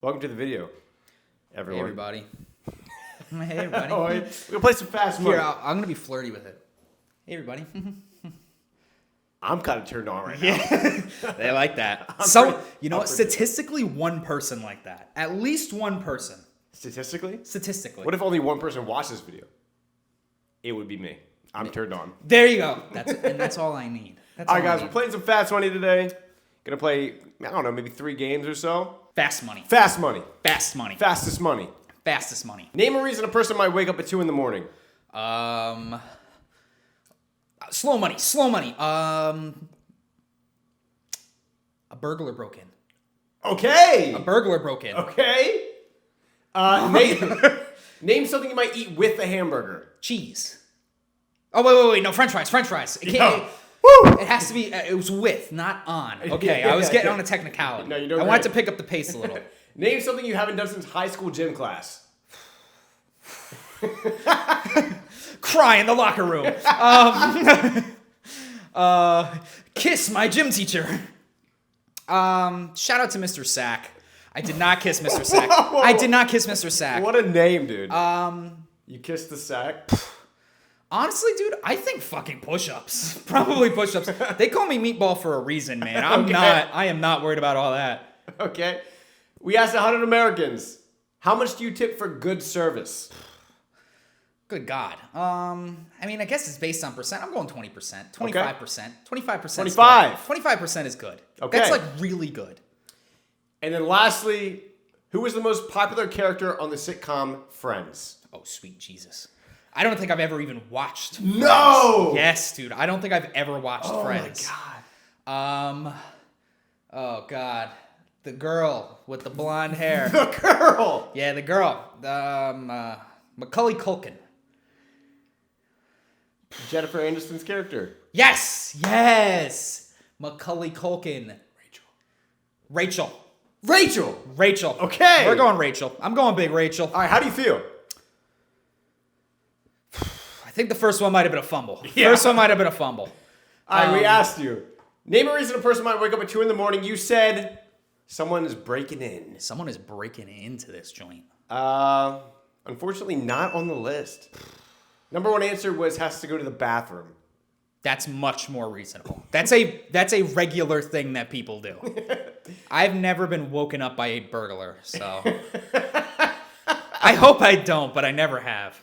Welcome to the video, everyone. Hey, everybody. Hey, everybody. Oh, we're gonna play some fast money. Here, I'm going to be flirty with it. Hey, everybody. I'm kind of turned on right now. Yeah, they like that. You know what? Statistically, one person like that. At least one person. Statistically? Statistically. What if only one person watched this video? It would be me. I'm turned on. There you go. That's all I need. All right, guys, we're playing some fast money today. Gonna play, I don't know, maybe 3 games or so. Fast money. Fast money. Fast money. Fastest money. Fastest money. Name a reason a person might wake up at 2 in the morning. Slow money. Slow money. A burglar broke in. Okay. A burglar broke in. Okay. Name something you might eat with a hamburger. Cheese. Oh, wait. No, French fries. French fries. It can't. Woo! It has to be. It was with, not on. Okay, I was getting on a technicality. No, you don't. I wanted to pick up the pace a little. Name something you haven't done since high school gym class. Cry in the locker room. Kiss my gym teacher. Shout out to Mr. Sack. I did not kiss Mr. Sack. Whoa. I did not kiss Mr. Sack. What a name, dude. You kissed the sack? Honestly, dude, I think fucking push-ups. Probably push-ups. They call me Meatball for a reason, man. I am not worried about all that. Okay. We asked 100 Americans, how much do you tip for good service? Good God. I mean, I guess it's based on percent. I'm going 20%, 25%. 25%. 25. 25% is good. Okay. That's like really good. And then lastly, who was the most popular character on the sitcom Friends? Oh, sweet Jesus. I don't think I've ever even watched Friends. No! Yes, dude. I don't think I've ever watched Friends. Oh, my God. Oh, God. The girl with the blonde hair. The girl! Yeah, the girl. Macaulay Culkin. Jennifer Aniston's character. Yes! Macaulay Culkin. Rachel. Okay. We're going Rachel. I'm going big Rachel. All right, how do you feel? I think the first one might have been a fumble. Yeah. First one might have been a fumble. All right, we asked you. Name a reason a person might wake up at 2 in the morning. You said someone is breaking in. Someone is breaking into this joint. Unfortunately, not on the list. Number 1 answer was has to go to the bathroom. That's much more reasonable. That's a regular thing that people do. I've never been woken up by a burglar, so I hope I don't, but I never have.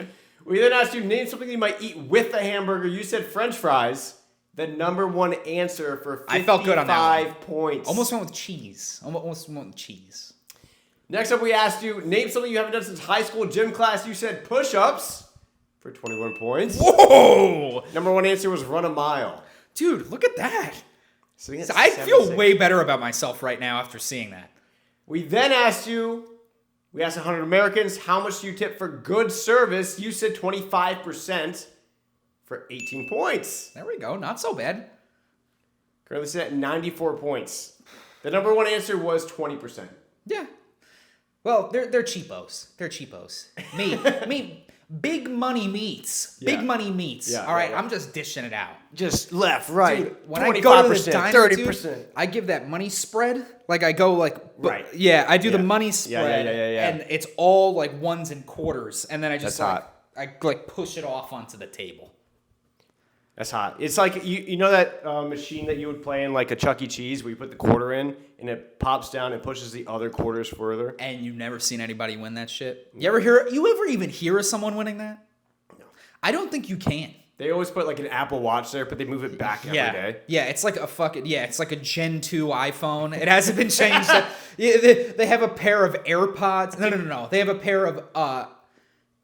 We then asked you name something you might eat with a hamburger. You said French fries. The number 1 answer for 55 I felt good on that one. points. Almost went with cheese. Almost went with cheese. Next up, we asked you name something you haven't done since high school gym class. You said push-ups for 21 points. Whoa! Number 1 answer was run a mile. Dude, look at that. Sitting at I feel 76. way better about myself right now after seeing that. We then asked you, we asked 100 Americans, how much do you tip for good service? You said 25% for 18 points. There we go. Not so bad. Currently sitting at 94 points. The number 1 answer was 20%. Yeah. Well, they're cheapos. They're cheapos. Me. Big money meats. Yeah. Big money meats. Yeah, All right, yeah. I'm just dishing it out. Just left, right. Dude, when I go to the diner, 30%. dude, I give that money spread. Like I go like, Right. Yeah, I do Yeah. the money spread. Yeah. And it's all like ones and quarters, and then I just That's I like push it off onto the table. That's hot. It's like, you know that machine that you would play in like a Chuck E. Cheese where you put the quarter in and it pops down and pushes the other quarters further? And you've never seen anybody win that shit? You ever even hear of someone winning that? No. I don't think you can. They always put like an Apple Watch there, but they move it back every day. Yeah, it's like it's like a Gen 2 iPhone. It hasn't been changed. They have a pair of AirPods. No. They have a pair of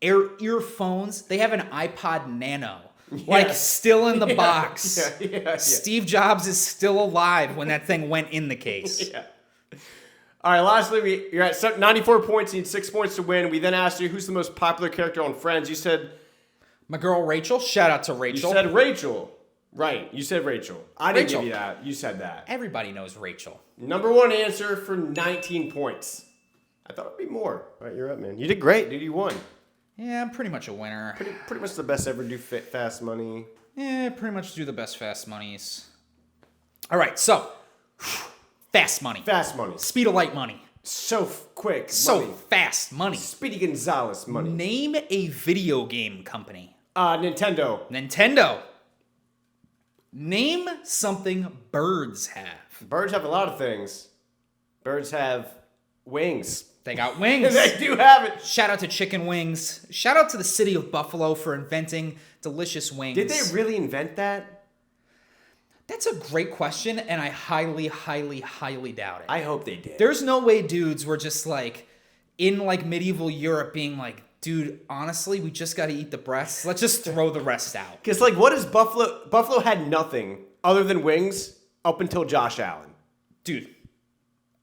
earphones. They have an iPod Nano. Like still in the box. Yeah. Steve Jobs is still alive when that thing went in the case. Yeah. All right, lastly, you're at 94 points. You need 6 points to win. We then asked you who's the most popular character on Friends. You said... My girl Rachel. Shout out to Rachel. You said Rachel. Right, you said Rachel. I didn't Rachel. give you that. You said that. Everybody knows Rachel. Number 1 answer for 19 points. I thought it'd be more. All right, you're up, man. You did great, dude. You won. Yeah, I'm pretty much a winner. Pretty much the best ever do fast money. Yeah, pretty much do the best fast monies. All right, so fast money. Fast money. Speed of light money. So quick. So money. fast money. Speedy Gonzalez money. Name a video game company. Nintendo. Nintendo. Name something birds have. Birds have a lot of things. Birds have wings. They got wings. They do have it. Shout out to Chicken Wings. Shout out to the city of Buffalo for inventing delicious wings. Did they really invent that? That's a great question, and I highly, highly, highly doubt it. I hope they did. There's no way dudes were just like in like medieval Europe being like, dude, honestly, we just got to eat the breasts. Let's just throw the rest out. Because, like, what is Buffalo? Buffalo had nothing other than wings up until Josh Allen. Dude,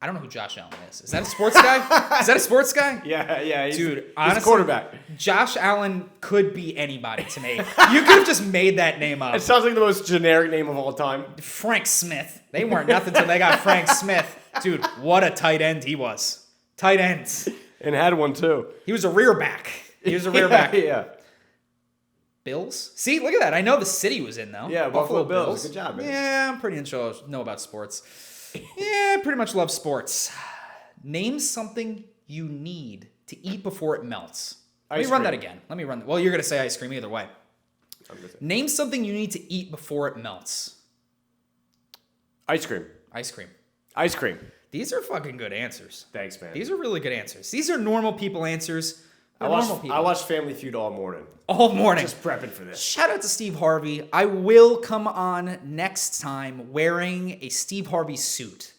I don't know who Josh Allen is. Is that a sports guy? Is that a sports guy? Yeah. Dude, he's honestly, a quarterback. Josh Allen could be anybody to me. You could have just made that name up. It sounds like the most generic name of all time. Frank Smith. They weren't nothing until they got Frank Smith. Dude, what a tight end he was. Tight ends. And had one, too. He was a rear back. Yeah. Bills? See, look at that. I know the city was in, though. Yeah, Buffalo Bills. Good job, man. Yeah, I'm pretty sure I know about sports. Yeah, pretty much love sports. Name something you need to eat before it melts. Let me run that again. Well, you're going to say ice cream either way. Name something you need to eat before it melts. Ice cream. Ice cream. Ice cream. These are fucking good answers. Thanks, man. These are really good answers. These are normal people answers. I watched Family Feud all morning. All morning. Just prepping for this. Shout out to Steve Harvey. I will come on next time wearing a Steve Harvey suit.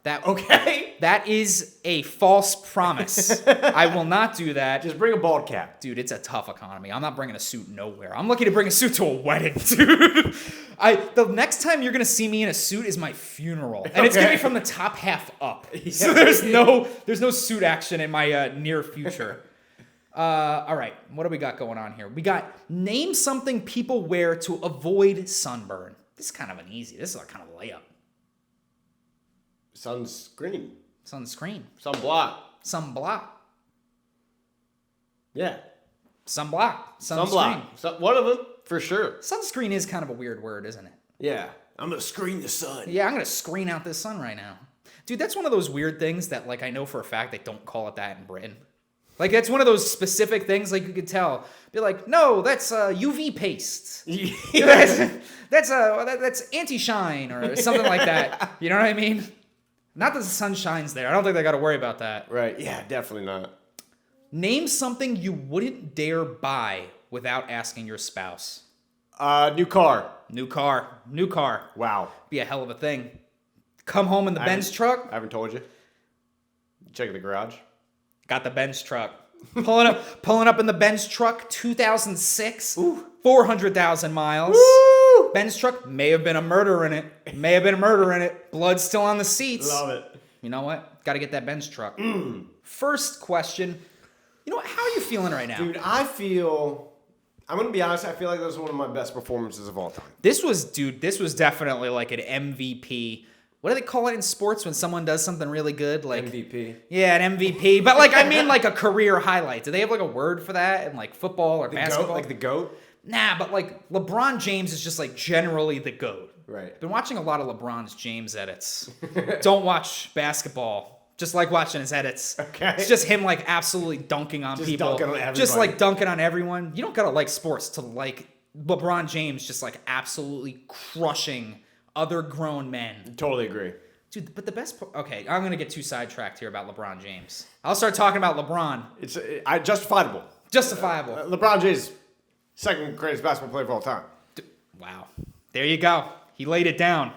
That is a false promise. I will not do that. Just bring a bald cap. Dude, it's a tough economy. I'm not bringing a suit nowhere. I'm lucky to bring a suit to a wedding, dude. The next time you're going to see me in a suit is my funeral. And it's going to be from the top half up. Yeah. So there's no suit action in my near future. All right, what do we got going on here? We got name something people wear to avoid sunburn. This is kind of an easy. This is a kind of layup. Sunscreen. Sunscreen. Sunblock. Sunblock. Yeah. Sunblock. Sunscreen. One of them, for sure. Sunscreen is kind of a weird word, isn't it? Yeah. I'm going to screen the sun. Yeah, I'm going to screen out this sun right now. Dude, that's one of those weird things that, like, I know for a fact they don't call it that in Britain. Like, that's one of those specific things, like, you could tell. Be like, no, that's UV paste. That's anti-shine or something like that. You know what I mean? Not that the sun shines there. I don't think they got to worry about that. Right. Yeah, definitely not. Name something you wouldn't dare buy without asking your spouse. New car. New car. Wow. Be a hell of a thing. Come home in the Benz truck. I haven't told you. Check the garage. Got the Benz truck. Pulling up in the Benz truck, 2006. Ooh. 400,000 miles. Woo! Benz truck, may have been a murder in it. Blood still on the seats. Love it. You know what? Got to get that Benz truck. First question. You know what? How are you feeling right now? Dude, I'm going to be honest, I feel like that was one of my best performances of all time. This was definitely like an MVP. What do they call it in sports when someone does something really good? Like MVP. Yeah, an MVP. But like, I mean like a career highlight. Do they have like a word for that in like football or basketball? GOAT, like the GOAT? Nah, but like LeBron James is just like generally the GOAT. Right. Been watching a lot of LeBron's James edits. Don't watch basketball. Just like watching his edits. Okay. It's just him like absolutely dunking on people. Dunking on everybody. Just like dunking on everyone. You don't gotta like sports to like LeBron James just like absolutely crushing other grown men. Totally agree. Dude, but the best part... Okay, I'm going to get too sidetracked here about LeBron James. I'll start talking about LeBron. It's justifiable. Justifiable. LeBron James, second greatest basketball player of all time. Wow. There you go. He laid it down.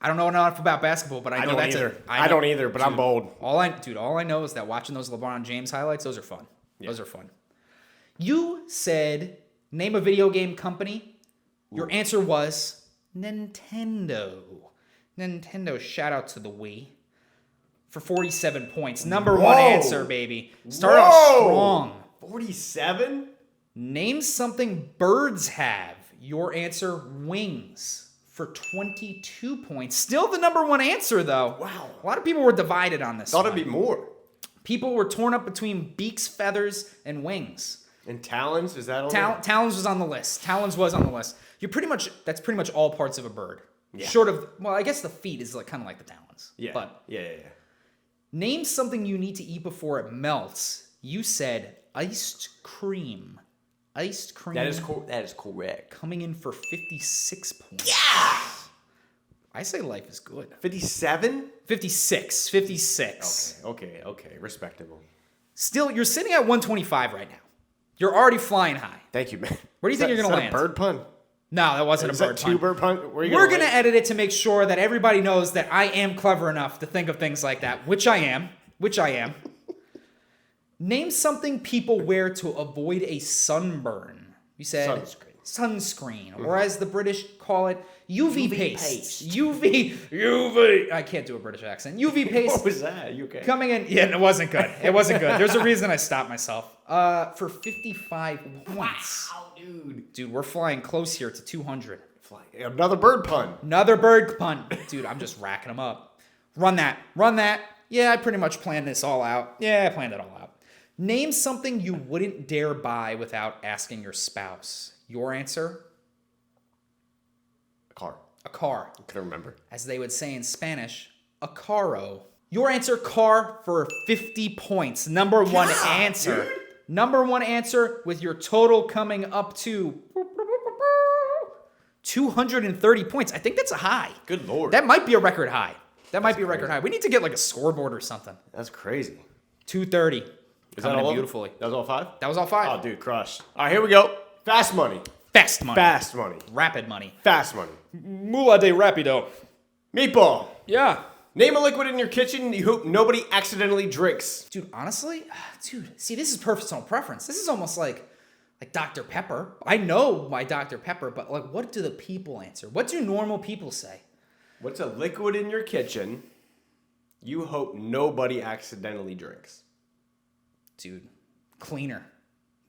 I don't know enough about basketball, but I know that's either. I don't either, but dude, I'm bold. All I know is that watching those LeBron James highlights, those are fun. Yeah. Those are fun. You said, name a video game company. Your answer was Nintendo. Nintendo, shout out to the Wii. For 47 points. Number one answer, baby. Start off strong. 47? Name something birds have. Your answer, wings. For 22 points. Still the number one answer, though. Wow. A lot of people were divided on this Thought it'd be more. People were torn up between beaks, feathers, and wings. And talons? Is that on there? Talons was on the list. Talons was on the list. That's pretty much all parts of a bird. Yeah. Short of, well, I guess the feet is like kind of like the talons. Yeah. But Yeah. Name something you need to eat before it melts. You said iced cream. Iced cream. That is correct. Coming in for 56 points. Yeah! I say life is good. 57? 56. 56. Okay. Respectable. Still, you're sitting at 125 right now. You're already flying high. Thank you, man. Where do you think you're going to land? Is that a bird pun? No, that wasn't Is a bird that pun. two bird pun? We're going to edit it to make sure that everybody knows that I am clever enough to think of things like that, which I am. Name something people wear to avoid a sunburn. You said sunscreen, or as the British call it, UV paste. UV. I can't do a British accent. UV paste. What was that? You okay? Coming in. Yeah, it wasn't good. There's a reason I stopped myself. For 55 points. Wow, dude. Dude, we're flying close here to 200. Another bird pun. Another bird pun. Dude, I'm just racking them up. Run that. Yeah, I pretty much planned this all out. Name something you wouldn't dare buy without asking your spouse. Your answer? A car. A car. I couldn't remember. As they would say in Spanish, a carro. Your answer, car, for 50 points. Number one answer. Dude. Number one answer with your total coming up to 230 points. I think that's a high. Good Lord. That might be a record high. We need to get like a scoreboard or something. That's crazy. 230. Is Coming that all in beautifully. That was all 5? That was all 5. Oh, dude, crushed. All right, here we go. Fast money. Fast money. Fast money. Rapid money. Fast money. Mula de rapido. Meatball. Yeah. Name a liquid in your kitchen you hope nobody accidentally drinks. Dude, honestly, see, this is personal preference. This is almost like Dr. Pepper. I know my Dr. Pepper, but like, what do the people answer? What do normal people say? What's a liquid in your kitchen you hope nobody accidentally drinks? Dude, cleaner.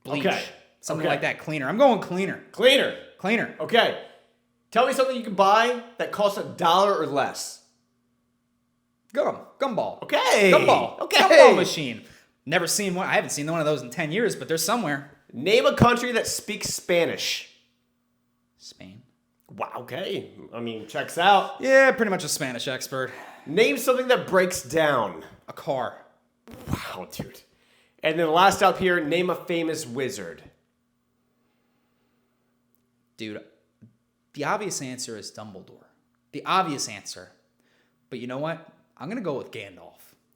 Bleach. Okay. Something like that. Cleaner. I'm going cleaner. Cleaner. Okay. Tell me something you can buy that costs $1 or less. Gumball. Okay. Gumball. Okay. Gumball machine. Never seen one. I haven't seen one of those in 10 years, but they're somewhere. Name a country that speaks Spanish. Spain. Wow, okay. I mean, checks out. Yeah, pretty much a Spanish expert. Name something that breaks down. A car. Wow, dude. And then last up here, name a famous wizard. Dude, the obvious answer is Dumbledore. The obvious answer. But you know what? I'm going to go with Gandalf.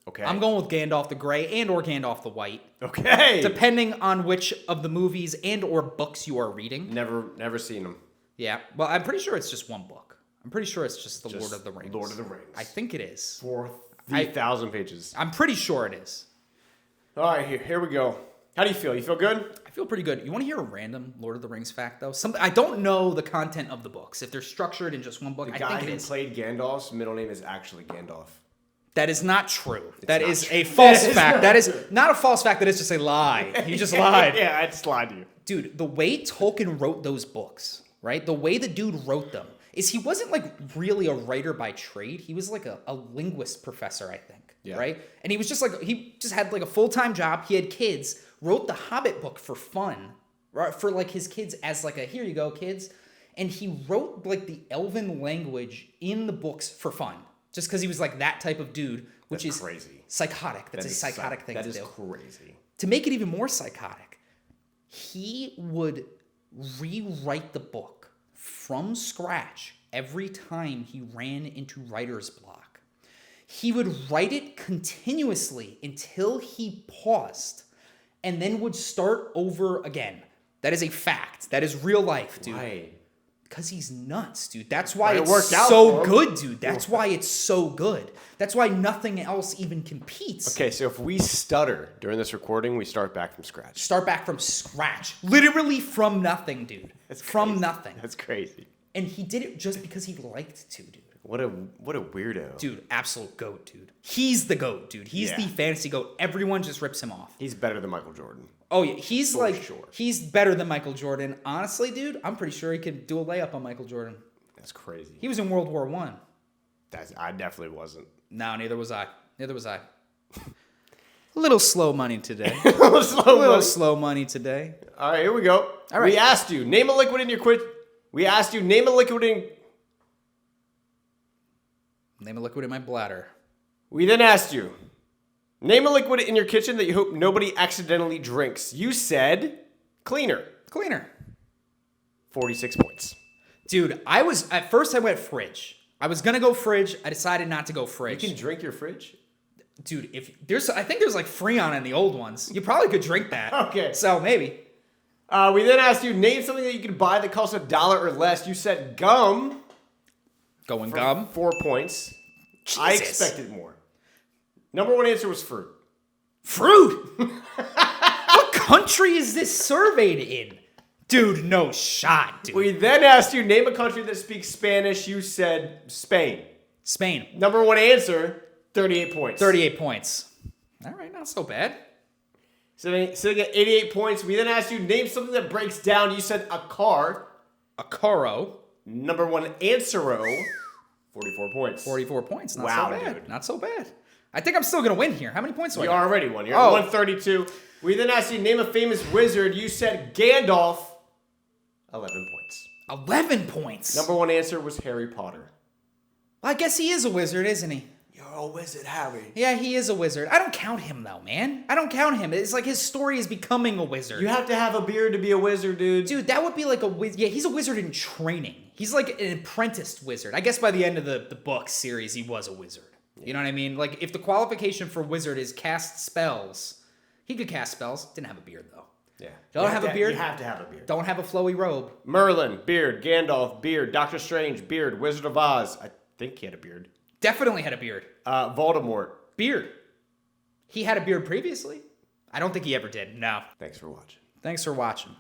Okay. I'm going with Gandalf the Grey and or Gandalf the White. Okay. Depending on which of the movies and or books you are reading. Never seen them. Yeah. Well, I'm pretty sure it's just one book. I'm pretty sure it's just Lord of the Rings. Lord of the Rings. I think it is. For 3,000 pages. I'm pretty sure it is. All right, here we go. How do you feel? You feel good? I feel pretty good. You want to hear a random Lord of the Rings fact, though? I don't know the content of the books. If they're structured in just one book, The I guy think it who is. played Gandalf's middle name is actually Gandalf. That is not true. That is true. a false fact. That is not a false fact. That is just a lie. You just lied. Yeah, I just lied to you. Dude, the way Tolkien wrote those books, right? The way the dude wrote them is he wasn't like really a writer by trade. He was like a linguist professor, I think. Yeah. Right? And he was just like, he just had like a full-time job. He had kids, wrote the Hobbit book for fun, right? For like his kids as like a, here you go, kids. And he wrote like the Elven language in the books for fun. Just because he was like that type of dude, which is crazy. Psychotic. That's a psychotic thing to do. That is crazy. To make it even more psychotic, he would rewrite the book from scratch every time he ran into writer's block. He would write it continuously until he paused and then would start over again. That is a fact. That is real life, dude. Why? Because he's nuts, dude. That's why It it's worked out so for him. good, dude. That's why it's so good. That's why nothing else even competes. Okay, so if we stutter during this recording, we start back from scratch. Start back from scratch. Literally from nothing, dude. That's from crazy. nothing. That's crazy. And he did it just because he liked to, dude. What a weirdo. Dude, absolute GOAT, dude. He's the GOAT, dude. He's the fantasy GOAT. Everyone just rips him off. He's better than Michael Jordan. Oh, yeah. He's For like, sure. he's better than Michael Jordan. Honestly, dude, I'm pretty sure he could do a layup on Michael Jordan. That's crazy. He was in World War I. I definitely wasn't. No, neither was I. Neither was I. A little slow money today. Slow money today. All right, here we go. All right. We asked you, name a liquid in your quiz. We asked you, name a liquid in... Name a liquid in my bladder. We then asked you, Name a liquid in your kitchen that you hope nobody accidentally drinks. You said cleaner. Cleaner. 46 points. Dude, at first I went fridge. I was gonna go fridge. I decided not to go fridge. You can drink your fridge? Dude, I think there's like Freon in the old ones. You probably could drink that. Okay. So maybe. We then asked you, name something that you can buy that costs $1 or less. You said gum. Going gum. 4 points. Jesus. I expected more. Number one answer was fruit. Fruit? What country is this surveyed in? Dude, no shot, dude. We then asked you, name a country that speaks Spanish. You said Spain. Spain. Number one answer, 38 points. 38 points. All right, not so bad. Sitting at 88 points. We then asked you, name something that breaks down. You said a car. A caro. Number one answer, 44 points. 44 points. Not Wow, so bad. dude. Not so bad. I think I'm still going to win here. How many points do I You got? already won. You're Oh. at 132. We then asked you, name a famous wizard. You said Gandalf. 11 points. 11 points. Number one answer was Harry Potter. Well, I guess he is a wizard, isn't he? You're a wizard, Harry. Yeah, he is a wizard. I don't count him, though, man. I don't count him. It's like his story is becoming a wizard. You have to have a beard to be a wizard, dude. Dude, that would be like a wizard. Yeah, he's a wizard in training. He's like an apprenticed wizard. I guess by the end of the book series, he was a wizard. You know what I mean? Like, if the qualification for wizard is cast spells, he could cast spells. Didn't have a beard, though. Yeah. Don't have a beard? You have to have a beard. Don't have a flowy robe. Merlin, beard. Gandalf, beard. Doctor Strange, beard. Wizard of Oz. I think he had a beard. Definitely had a beard. Voldemort. Beard. He had a beard previously. I don't think he ever did. No. Thanks for watching. Thanks for watching.